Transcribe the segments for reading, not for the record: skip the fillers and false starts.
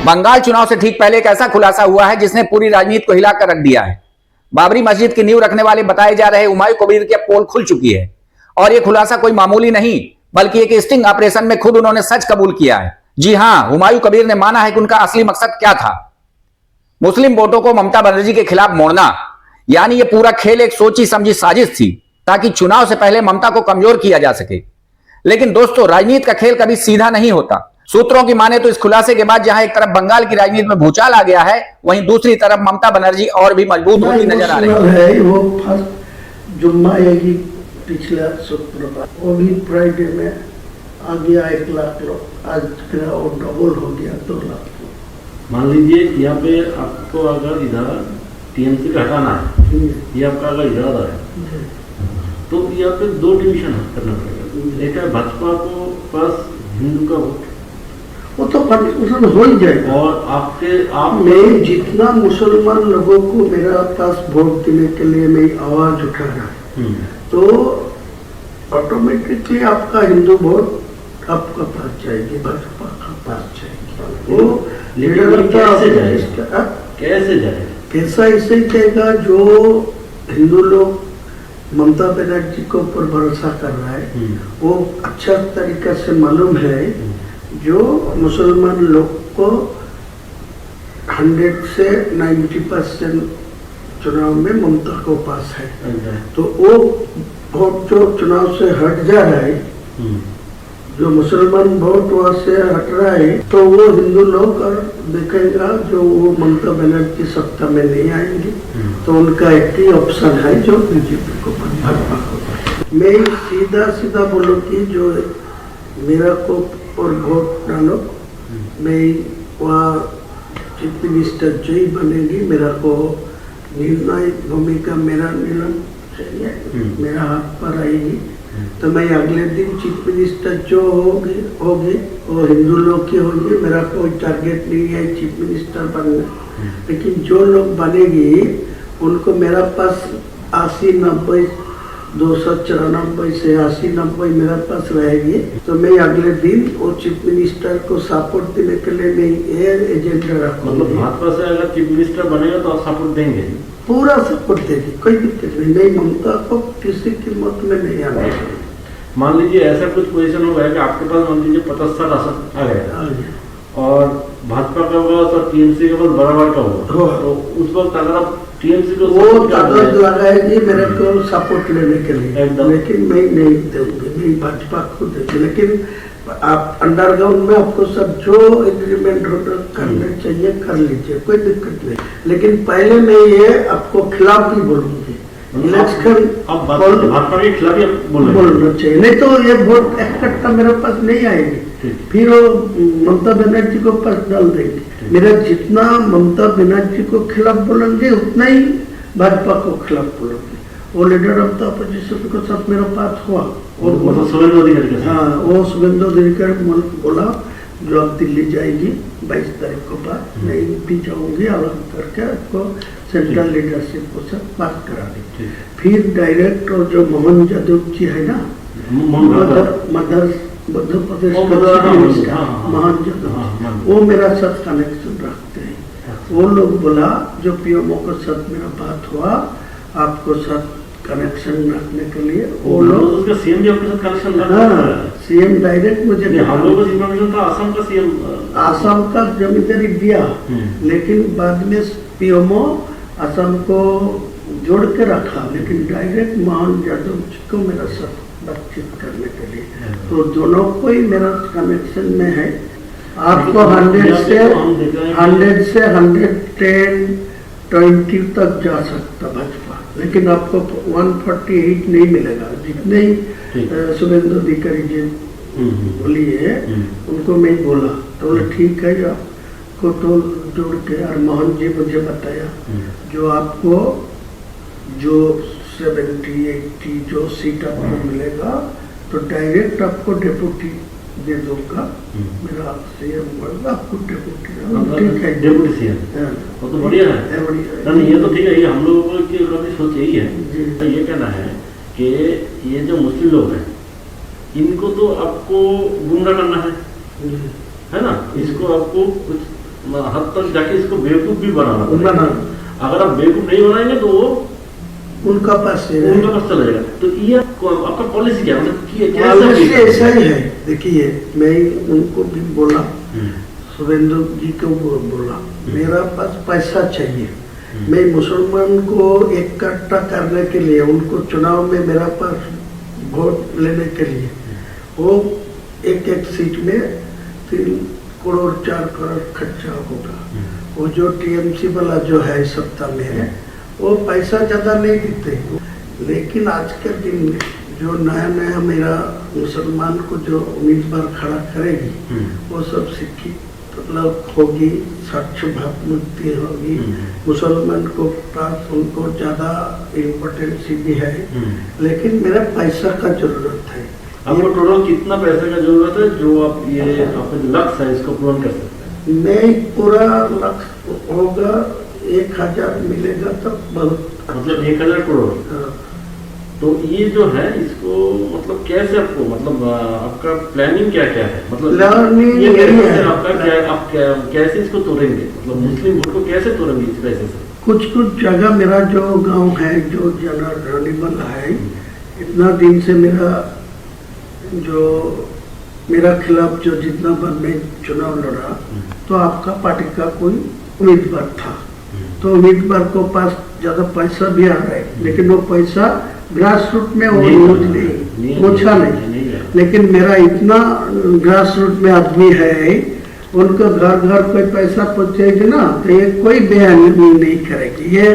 बंगाल चुनाव से ठीक पहले एक ऐसा खुलासा हुआ है जिसने पूरी राजनीति को हिलाकर रख दिया है। बाबरी मस्जिद की नींव रखने वाले बताए जा रहे हुमायूं कबीर की पोल खुल चुकी है और यह खुलासा कोई मामूली नहीं बल्कि एक स्टिंग ऑपरेशन में खुद उन्होंने सच कबूल किया है। जी हां, हुमायूं कबीर ने माना है कि उनका असली मकसद क्या था, मुस्लिम वोटों को ममता बनर्जी के खिलाफ मोड़ना। यानी यह पूरा खेल एक सोची समझी साजिश थी ताकि चुनाव से पहले ममता को कमजोर किया जा सके। लेकिन दोस्तों, राजनीति का खेल कभी सीधा नहीं होता। सूत्रों की माने तो इस खुलासे के बाद जहां एक तरफ बंगाल की राजनीति में भूचाल आ गया है, वहीं दूसरी तरफ ममता बनर्जी और भी मजबूत होती नजर आ रही है। वो फर्स्ट जुम्मा आएगी पिछला शुक्रवार, वो भी फ्राइडे में आ गया 1 लाख लोग, आज और डबल हो गया 2 लाख। मान लीजिए यहाँ पे आपको अगर इधर टीएमसी का हटाना है, ये आपका अगर इरादा है, तो यहाँ पे 2 डिवीजन करना पड़ेगा। एक है भाजपा को पास हिंदू का वोट, वो तो कंफ्यूजन हो ही जाएगा। और आप मैं जितना मुसलमान लोगों को मेरा पास वोट देने के लिए मैं आवाज उठा रहा है, तो ऑटोमेटिकली आपका हिंदू वोट आपका पास जाएगी, भाजपा का पास जाएगी। वो कैसे जाएगा? कैसा ऐसे ही जाएगा जो हिंदू लोग ममता बनर्जी के ऊपर भरोसा कर रहा है, वो अच्छा तरीका से मालूम है। जो मुसलमान लोग को 100 से 90% चुनाव में ममता को पास है, तो वो वोट जो चुनाव से हट जा रहा है, जो मुसलमान वोट वहाँ से हट रहा है, तो वो हिंदू लोग और देखेगा जो वो ममता बनर्जी सत्ता में नहीं आएंगी, तो उनका एक ही ऑप्शन है जो बीजेपी को, भाजपा को। मैं सीधा बोलूँ कि जो मेरा को और वोट डालो, मैं वहाँ चीफ मिनिस्टर जो ही बनेगी, मेरा को निर्णय भूमिका मेरा निर्णय चाहिए, मेरा हाथ पर आएगी, तो मैं अगले दिन चीफ मिनिस्टर जो होगी वो हिंदू लोग की होगी। मेरा कोई टारगेट नहीं है चीफ मिनिस्टर बनना, लेकिन जो लोग बनेगी उनको मेरा पास 80-90 294 से 80-90 मेरा पास रहेगी, तो मैं अगले दिन वो चीफ मिनिस्टर को सपोर्ट देने के लिए मैं ये एजेंडा रखूंगा। मतलब भाजपा से अगर चीफ मिनिस्टर बनेगा तो आप सपोर्ट देंगे? पूरा सपोर्ट देगी, कोई दिक्कत नहीं। ममता को किसी कीमत में नहीं आना चाहिए। मान लीजिए ऐसा कुछ पोजीशन हो गया कि आपके पास मान लीजिए 75 आसन आ गया और भाजपा का होगा और टीएमसी के पास बराबर का होगा, तो उस वक्त अगर आप टीएमसी को वो ताकत लगाएगी मेरे को सपोर्ट लेने के लिए, लेकिन मैं नहीं दूंगी, मैं भाजपा को दूंगी। लेकिन आप अंडरग्राउंड में आपको सब जो एग्रीमेंट करने चाहिए कर लीजिए, कोई दिक्कत नहीं। लेकिन पहले मैं ये आपको खिलाफ ही बोलूंगी, इलेक्शन भाजपा के खिलाफ ही बोलना चाहिए, नहीं तो ये वोट इकट्ठा मेरे पास नहीं आएगी, फिर वो ममता बनर्जी को पास डाल देंगे। मेरा जितना ममता बनर्जी को खिलाफ बोलेंगे उतना ही भाजपा को खिलाफ बोलेंगे। वो लीडर ऑफ द अपोजिशन को साथ मेरा पास हुआ, वो शुभेंदु अधिकारी, हाँ वो शुभेंदु अधिकारी बोला जो अब दिल्ली जाएगी 22 तारीख को बाद, मैं भी जाऊंगी, अलग करके आपको सेंट्रल लीडरशिप को सब बात करा दी। फिर डायरेक्ट और जो मोहन यादव जी है ना, मध्य प्रदेश महान यादव, वो मेरा साथ कनेक्शन रखते हैं। वो लोग बोला जो पीएमओ के साथ मेरा बात हुआ, आपको साथ कनेक्शन रखने के लिए वो लोग उसका सीएम भी आपके साथ कनेक्शन रखा है। सीएम डायरेक्ट मुझे हम लोगों को इन्फॉर्मेशन था आसाम का सीएम, आसाम का जमींदारी दिया, लेकिन बाद में पीएमओ आसाम को जोड़ के रखा, लेकिन डायरेक्ट मोहन यादव जी को मेरा साथ बातचीत करने के लिए, तो दोनों को ही मेरा कनेक्शन में है। आपको 100 से 110, 120 तक जा सकता भाजपा, लेकिन आपको 148 नहीं मिलेगा। जितने ही शुभेंदु अधिकारी जी बोली है उनको मैं बोला, तो बोले ठीक है, आपको तो जोड़ के, और मोहन जी मुझे बताया जो आपको जो 70-80 जो सीट आपको मिलेगा तो डायरेक्ट आपको डेप्यूटी दे दूंगा, मेरा सीएम बोलेगा आपको डेप्यूटी, ठीक है डेप्यूटी सीएम, वो तो बढ़िया है, बढ़िया। ये तो ठीक है, ये हम लोगों की सोच यही है। तो ये कहना है कि ये जो मुस्लिम लोग हैं इनको तो आपको गुमराह करना है ना, इसको आपको कुछ हद तक जाके इसको बेवकूफ भी बनाना पड़ेगा। बनाना। अगर आप बेवकूफ नहीं बनाएंगे तो वो उनका पास से उनका पास चला जाएगा। तो ये आपका पॉलिसी क्या मतलब पॉलिसी ऐसा ही है। देखिए मैं उनको भी बोला, सुरेंद्र जी को बोला, मेरा पास पैसा चाहिए, मैं मुसलमान को इकट्ठा करने के लिए, उनको चुनाव में मेरा पास वोट लेने के लिए, वो एक सीट में 3 करोड़ 4 करोड़ खर्चा होगा। वो जो टीएमसी वाला जो है सत्ता में, वो पैसा ज्यादा नहीं देते, लेकिन आज के दिन में जो नया नया मेरा मुसलमान को जो उम्मीदवार खड़ा करेगी, वो सब शिक्षित लोग होगी, स्वच्छ भावमुक्ति होगी, मुसलमान को पास उनको ज्यादा इम्पोर्टेंस भी है, लेकिन मेरा पैसा का जरूरत है। आपको टोटल कितना पैसे का जरूरत है जो आप ये आपका जो लक्ष्य है इसको पूर्ण कर सकते हैं? नहीं, पूरा लक्ष्य होगा 1000 मिलेगा तो बहुत, मतलब 1000 करोड़। हाँ। तो ये जो है इसको मतलब कैसे आपको मतलब आपका प्लानिंग क्या क्या है? मतलब प्लानिंग ये यही पैसे है। आपका क्या, आप कैसे इसको तोड़ेंगे? मतलब मुस्लिम वोट को कैसे तोड़ेंगे इस पैसे से? कुछ जगह मेरा जो गांव है जो जनरल है, इतना दिन से मेरा खिलाफ जो जितना बार मैं चुनाव लड़ा, तो आपका पार्टी का कोई उम्मीदवार था, तो उम्मीदवार को पास ज्यादा पैसा भी आ रहा है, लेकिन वो पैसा ग्रास रूट में वो यूज नहीं पहुंचा नहीं। लेकिन मेरा इतना ग्रास रूट में आदमी है, उनको घर घर कोई पैसा पहुंचेगी ना, तो ये कोई बयान नहीं करेगी। ये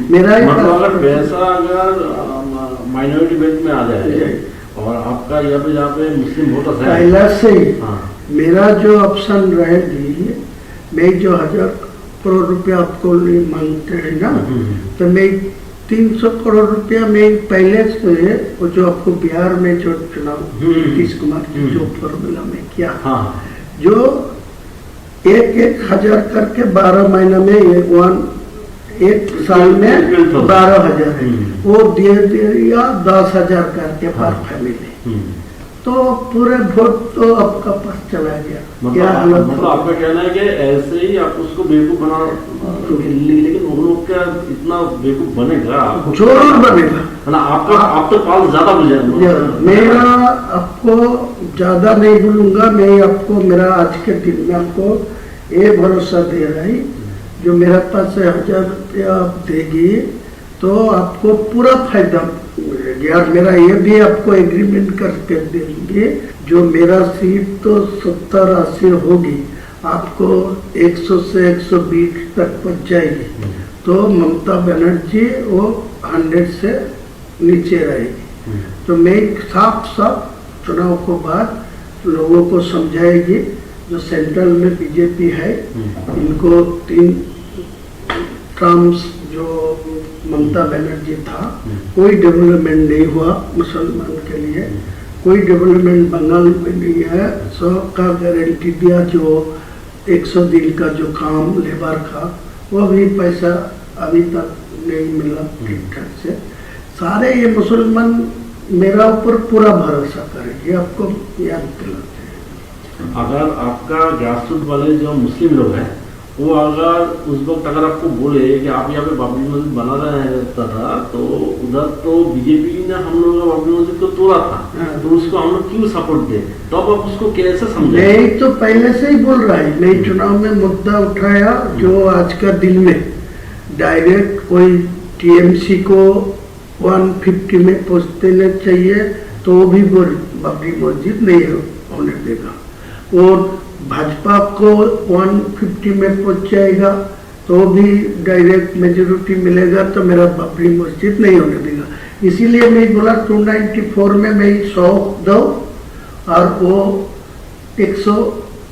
मेरा मतलब अगर पैसा अगर माइनॉरिटी बेल्ट में आ जाए और आपका यहाँ पे मुस्लिम वोटर है पहला से ही, हाँ। मेरा जो ऑप्शन रहेगी, मैं जो 1000 करोड़ रुपया आपको मांगते हैं ना, तो मैं 300 करोड़ रुपया में पहले से, वो जो आपको बिहार में जो चुनाव नीतीश कुमार की जो फॉर्मूला में किया, हाँ। जो 1,000 करके 12 महीने में एक साल में 12,000 है, वो दे दिया 10,000 करके पर फैमिली, तो पूरे वोट तो आपका पास चला गया। क्या हालत? मतलब आपका कहना है कि ऐसे ही आप उसको बेवकूफ बना, लेकिन उन लोग का इतना बेवकूफ बनेगा? जरूर बनेगा। मतलब आप तो पाल ज्यादा बुझेगा। मेरा आपको ज्यादा नहीं बोलूंगा, मैं आपको मेरा आज के दिन में आपको ये भरोसा दे रहा है, जो मेरे पास 1000 रुपया आप देगी तो आपको पूरा फायदा मिलेगा। और मेरा ये भी आपको एग्रीमेंट करके देंगे, जो मेरा सीट तो 70-80 होगी, आपको 100 से 120 तक पहुंच जाएगी, तो ममता बनर्जी वो 100 से नीचे रहेगी। तो मैं साफ चुनाव को बाद लोगों को समझाएगी, जो सेंट्रल में बीजेपी है, इनको 3 टर्म्स जो ममता बनर्जी था, कोई डेवलपमेंट नहीं हुआ मुसलमान के लिए, कोई डेवलपमेंट बंगाल में नहीं है। 100 का गारंटी दिया, जो 100 दिन का जो काम लेबर का, वो भी पैसा अभी तक नहीं मिला ठीक ठाक से। सारे ये मुसलमान मेरा ऊपर पूरा भरोसा करेंगे, आपको याद दिलाते हैं। अगर आपका ग्रासरूट वाले जो मुस्लिम लोग हैं, वो अगर उस वक्त अगर आपको बोले कि आप यहाँ पे बाबरी मस्जिद बना रहे हैं, तो उधर तो बीजेपी ने हम लोगों का बाबरी मस्जिद को तोड़ा था, तो उसको हम लोग क्यों सपोर्ट दें? तो अब आप उसको कैसे समझें? मैं तो पहले से ही बोल रहा है, मैं चुनाव में मुद्दा उठाया, जो आज का दिन में डायरेक्ट कोई टीएमसी को 150 में पहुँच देना चाहिए, तो वो भी बाबरी मस्जिद नहीं होने देगा। और भाजपा को 150 में पहुंच जाएगा, तो भी डायरेक्ट मेजोरिटी मिलेगा, तो मेरा बाबरी मस्जिद नहीं होने देगा। इसीलिए मैं बोला 294 में मैं 100 दो और वो 100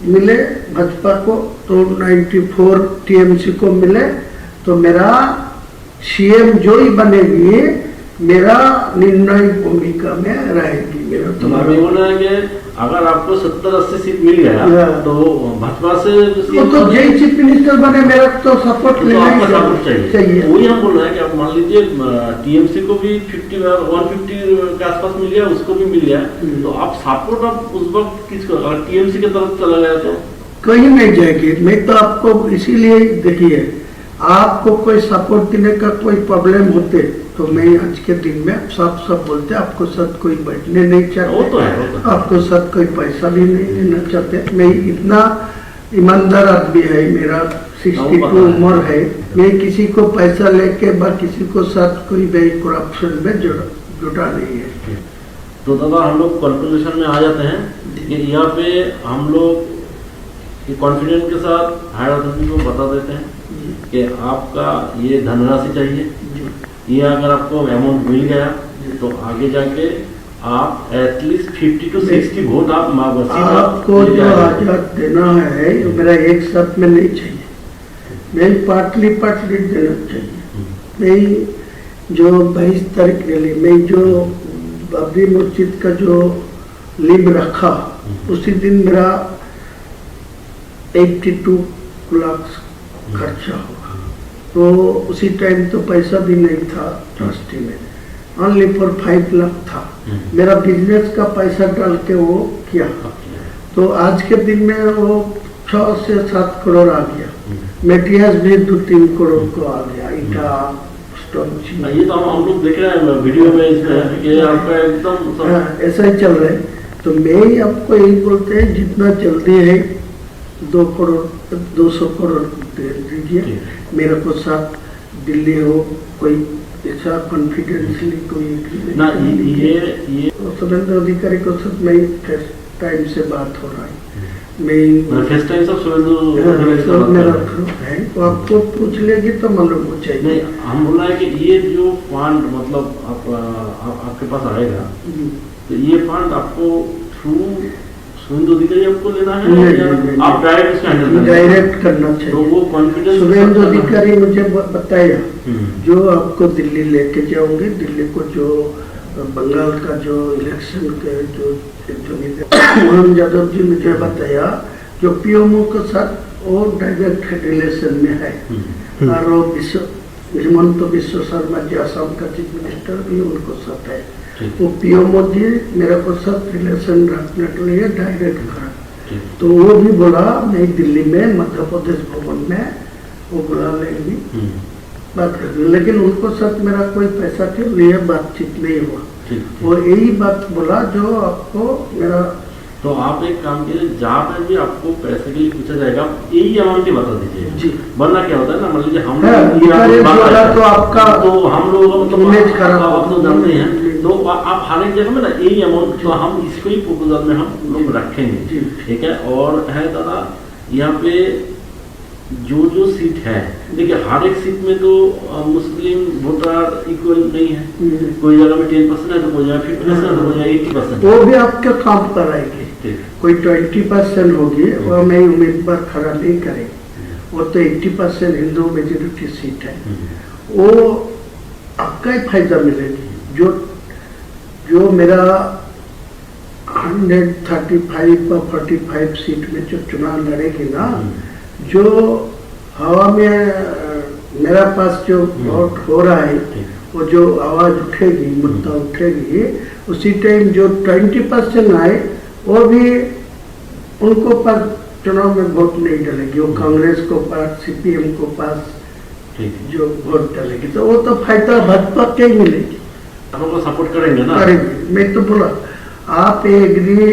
मिले भाजपा को, 294 टीएमसी को मिले, तो मेरा सीएम जो ही बनेगी, मेरा निर्णायक भूमिका में रहेगी। मेरा तो बोलना है कि अगर आपको 70-80 सीट मिल गया, तो भाजपा से तो जय चीफ मिनिस्टर बने, मेरा तो सपोर्ट लेना ही चाहिए। वही हम बोल रहे हैं कि आप मान लीजिए टीएमसी को भी 150 के आसपास मिल गया, उसको भी मिल गया, तो आप सपोर्ट आप उस वक्त किसको, अगर टीएमसी की तरफ चला गया कहीं नहीं जाएगी। मैं तो आपको इसीलिए देखिए, आपको कोई सपोर्ट देने का कोई प्रॉब्लम होते तो मैं आज के दिन में साफ साफ बोलते, आपको साथ कोई बैठने नहीं वो चाहते, तो है। आपको साथ कोई पैसा भी नहीं लेना चाहते। मैं इतना ईमानदार आदमी है, मेरा 62 उम्र है, मैं किसी को पैसा लेके बा किसी को साथ कोई भी करप्शन में जुटा नहीं है। तो दादा हम लोग कंक्लूजन में आ जाते हैं कि यहाँ पे हम लोग कॉन्फिडेंस के साथ हायर अथॉरिटी को बता देते हैं कि आपका ये धनराशि चाहिए, ये अगर आपको अमाउंट मिल गया तो आगे जाके आप एटलीस्ट 50 to 60 वोट आप आपको जो आजाद देना है मेरा एक साथ में नहीं चाहिए, मैं पार्टली देना चाहिए। मैं जो 22 तारीख के लिए मैं जो बाबरी मस्जिद का जो लिंब रखा उसी दिन मेरा 82 लाख खर्चा होगा। तो उसी टाइम तो पैसा भी नहीं था ट्रस्टी में, ओनली फॉर 5 लाख था। मेरा बिजनेस का पैसा डाल के वो किया, तो आज के दिन में वो 6 से 7 करोड़ आ गया। मेटेरियल्स भी 2-3 करोड़ को आ गया, ईटा स्टोन। ये तो हम लोग देख रहे हैं वीडियो में इसमें कि आपका एकदम ऐसा ही चल रहा है। तो मैं आपको यही बोलते हैं, जितना जल्दी है 2 करोड़ 200 करोड़ दे दीजिए। मेरे को साथ दिल्ली हो कोई ऐसा कॉन्फिडेंसली कोई ना ये सुरेंद्र अधिकारी को साथ मैं फर्स्ट टाइम से बात हो रहा है। मैं फर्स्ट टाइम सब सब मेरा है, तो आपको पूछ लेगी तो मालूम हो नहीं, जाएगी। हम बोल रहे हैं कि ये जो फंड मतलब आपके पास आएगा तो ये फंड आपको थ्रू सुरेंद्र अधिकारी आपको लेना है या आप डायरेक्ट इसका हैंडल करना है? डायरेक्ट करना चाहिए। तो वो कॉन्फिडेंस सुरेंद्र अधिकारी मुझे बताया जो आपको दिल्ली लेके जाओगे, दिल्ली को जो बंगाल का जो इलेक्शन के जो मोहन यादव जी मुझे बताया जो पीएमओ के साथ वो डायरेक्ट रिलेशन में है। और वो हिमंत विश्व शर्मा जी असम का चीफ मिनिस्टर भी उनको साथ है। वो पीएमओ जी मेरे को साथ रिलेशन रखने के लिए डायरेक्ट करा। तो वो भी बोला मैं दिल्ली में मध्य प्रदेश भवन में वो बुला लेंगी, बात कर। लेकिन उनको साथ मेरा कोई पैसा के लिए बातचीत नहीं हुआ। वो यही बात बोला जो आपको मेरा। तो आप एक काम कीजिए, जहाँ पे भी आपको पैसे के लिए पूछा जाएगा यही अमाउंट ही बता दीजिए जी। वरना क्या होता है ना, मान लीजिए हम तो आपका तो हम लोग इमेज खराब आप तो जानते हैं, तो आप हर एक जगह में ना यही अमाउंट, तो हम इसको ही प्रपोजल में हम लोग रखेंगे, ठीक है। और है दादा यहाँ पे जो सीट है, देखिए हर एक सीट में तो मुस्लिम वोटर इक्वल नहीं है। कोई जगह में 10% है तो कोई जगह 50% है तो कोई जगह 80%। वो भी आपके काम कराएंगे। कोई 20% होगी वो मैं उम्मीदवार खड़ा नहीं करेंगे। वो तो 80% हिंदू मेजोरिटी सीट है, वो आपका ही फायदा मिलेगी। जो मेरा 135 और 45 सीट में जो चुनाव लड़ेगी ना, जो हवा में मेरा पास जो वोट हो रहा है, वो जो आवाज उठेगी, मुद्दा उठेगी, उसी टाइम जो 20% आए वो भी उनको पास चुनाव में वोट नहीं डालेगी। वो कांग्रेस को पास, सीपीएम को पास जो वोट डालेगी, तो वो तो फायदा भाजपा के ही मिलेगी। आपको सपोर्ट करेंगे ना? करेंगे। मैं तो बोला आप एग्री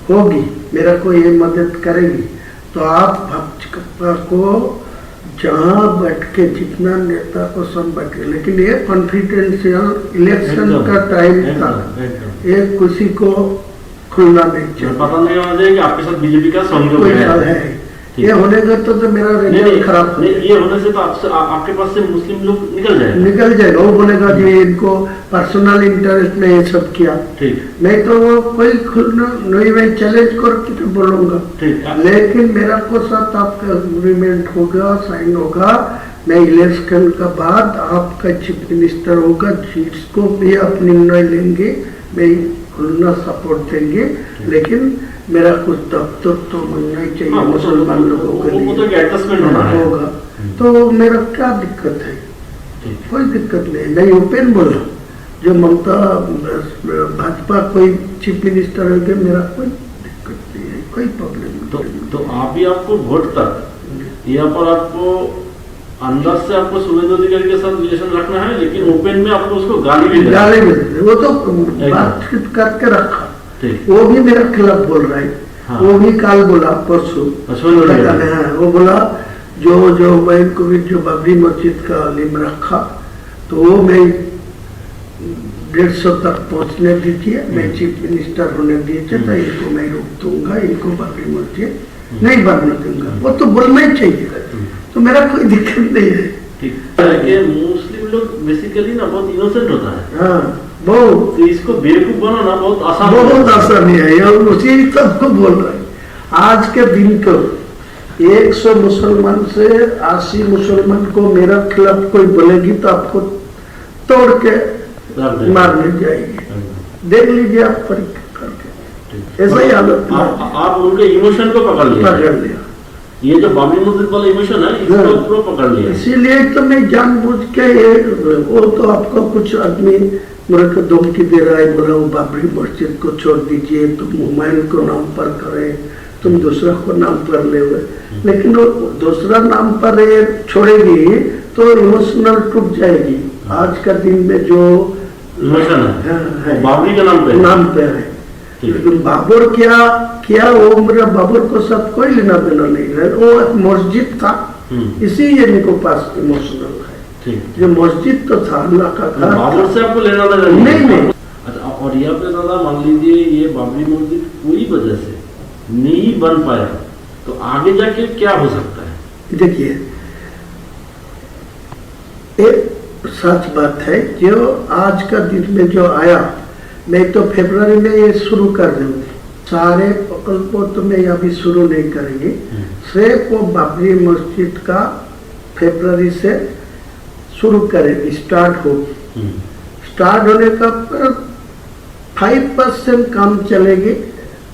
होगी, मेरा को ये मदद करेगी, तो आप भाजपा को जहाँ बैठ के जितना नेता को सब बैठे, लेकिन ये कॉन्फिडेंशियल इलेक्शन का टाइम था, ये किसी को खुलना नहीं चाहिए। पता नहीं होना चाहिए कि आपके साथ बीजेपी का सहयोग है। ये होने का तो मेरा रिजल्ट खराब नहीं, ये होने से तो आपके पास से मुस्लिम लोग निकल जाएगा। वो बोलेगा जी इनको पर्सनल इंटरेस्ट में ये सब किया। नहीं तो वो कोई नहीं, मैं चैलेंज करके तो बोलूंगा। लेकिन मेरा को साथ आपका एग्रीमेंट होगा, साइन होगा। मैं इलेक्शन का बाद आपका चीफ मिनिस्टर होगा, जिसको भी आप निर्णय लेंगे मैं खुलना सपोर्ट देंगे। लेकिन मेरा कुछ दफ्तर तो मिलना चाहिए मुसलमान लोगों के लिए होगा। तो मेरा क्या दिक्कत है? कोई दिक्कत नहीं। मैं ओपन बोला, जो ममता भाजपा कोई चीफ मिनिस्टर हो गया, मेरा कोई दिक्कत नहीं है, कोई प्रॉब्लम नहीं। तो अभी आपको वोट तक यहाँ पर आपको अंदर से आपको शुभेंदु अधिकारी के साथ रिलेशन रखना है, लेकिन ओपन में आपको उसको गाली भी देना है। गाली भी देते, वो तो बातचीत करके रखा। ठीक। वो भी मेरे खिलाफ बोल रहा है। हाँ। वो भी काल बोला परसों, हाँ। वो बोला जो मैं को जो बाबरी मस्जिद का लिम रखा तो वो मैं 150 तक पहुंचने दीजिए, मैं चीफ मिनिस्टर होने दीजिए तो इनको मैं रोक दूंगा, इनको बाबरी मस्जिद नहीं बनने दूंगा। वो तो बोलना ही चाहिए, तो मेरा कोई दिक्कत नहीं है। ठीक है कि मुस्लिम लोग बेसिकली ना बहुत इनोसेंट होता है। हाँ, बहुत तो इसको बेवकूफ बनाना बहुत आसान बहुत आसान है। और उसी सबको बोल रहा है। आज के दिन तो 100 मुसलमान से 80 मुसलमान को मेरा खिलाफ कोई बोलेगी तो आपको तोड़ के मारने जाएगी। देख लीजिए आप परीक्षा करके, ऐसा ही हालत। आप उनके इमोशन को पकड़ लिया। ये जो बाबरी मस्जिद वाला इमोशन है इसको पूरा पकड़ लिया। इसीलिए तो मैं जानबूझ के वो तो आपको कुछ आदमी मेरे को धमकी दे रहा है, बोला वो बाबरी मस्जिद को छोड़ दीजिए, तुम हुमायूं को नाम पर करें, तुम दूसरा को नाम पर ले हुए। लेकिन वो दूसरा नाम पर छोड़ेगी तो इमोशनल टूट जाएगी। आज का दिन में जो इमोशन है बाबरी के नाम पे है। लेकिन बाबर क्या वो मेरा बाबर को साथ कोई लेना देना नहीं है। वो एक मस्जिद था, इसी इनको पास इमोशनल है। जो मस्जिद तो था अल्लाह का घर, बाबर से आपको लेना देना नहीं। अच्छा, और यहाँ पे दादा मान लीजिए ये बाबरी मस्जिद कोई वजह से नहीं बन पाया तो आगे जाके क्या हो सकता है? देखिए, एक सच बात है जो आज का दिन में जो आया, मैं तो फरवरी में ये शुरू कर दूंगी। सारे प्रकल्पों तो मैं अभी शुरू नहीं करेंगे। सिर्फ वो बाबरी मस्जिद का फरवरी से शुरू करेंगे, स्टार्ट होगी। स्टार्ट होने का 5% काम चलेगी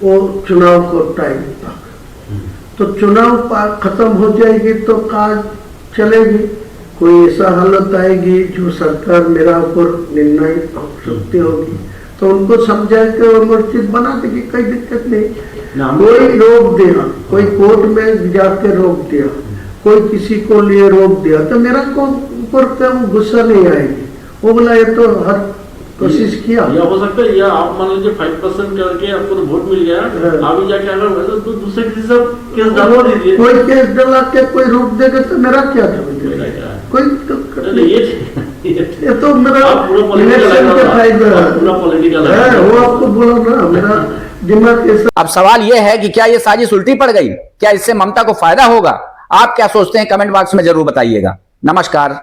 वो चुनाव को टाइम तक। तो चुनाव खत्म हो जाएगी तो कार्य चलेगी। कोई ऐसा हालत आएगी जो सरकार मेरा ऊपर निर्णय शक्ति होगी तो उनको समझा के वो मस्जिद बना देगी, कोई दिक्कत नहीं। कोई रोक दिया, कोई कोर्ट में जाके रोक दिया, कोई किसी को लिए रोक दिया तो मेरा को ऊपर पे गुस्सा नहीं आएगी। वो बोला ये तो हर कोशिश किया। या हो सकता है या आप मान लीजिए 5% करके आपको तो वोट मिल गया, अभी जाके अगर वैसे तो दूसरे किसी से केस डलवा दीजिए। कोई केस डला के कोई रोक देगा तो मेरा क्या था? कोई ये तो मेरा इलेक्शन का फायदा है। वो आपको बोला ना, मेरा दिमाग ऐसा। अब सवाल यह है कि क्या ये साजिश उल्टी पड़ गई? क्या इससे ममता को फायदा होगा? आप क्या सोचते हैं? कमेंट बॉक्स में जरूर बताइएगा। नमस्कार।